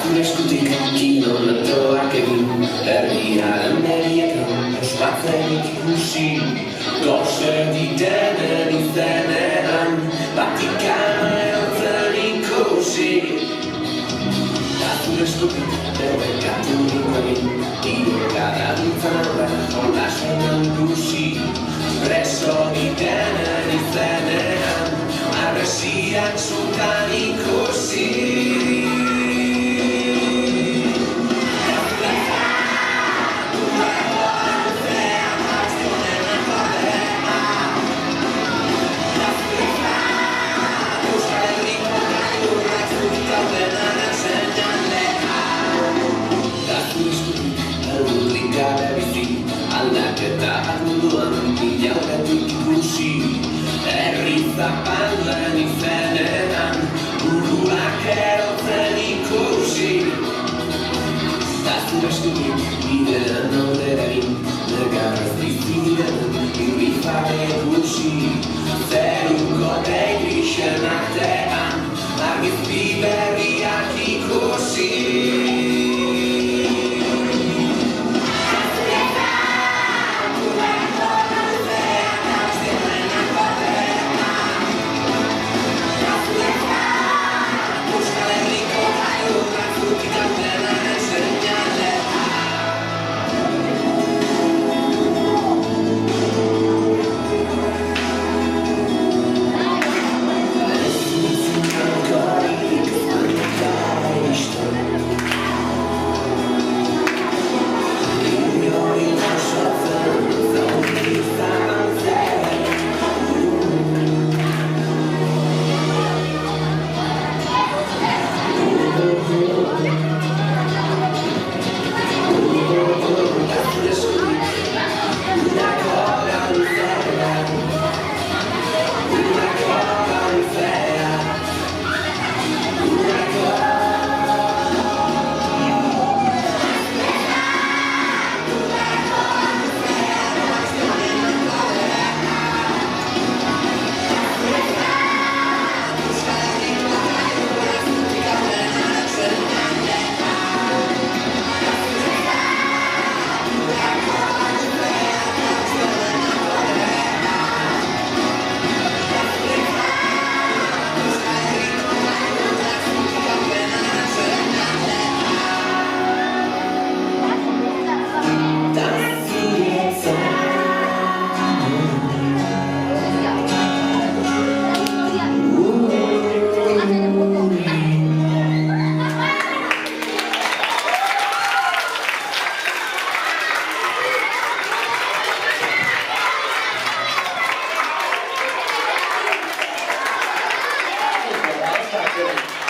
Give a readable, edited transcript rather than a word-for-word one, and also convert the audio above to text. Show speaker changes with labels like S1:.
S1: Zure eskutik kilometroak egin herriaren begietan ospatzen ikusi gose ditenen izenean Vatikano erotzen ikusi Zure eskutik debekatu egin irogara nintzen aurra jolasenan ikusi preso ditenen izenean arresiak zutan ikusi Aldaketa munduan bilauratik ikusi herri zapalden izenean buruak erotzen ikusi Zure eskutik bidean aurrera egin negarrez biziren irrifare ikusi zeruko degrixen artean argizpi berriak ikusi
S2: Gracias.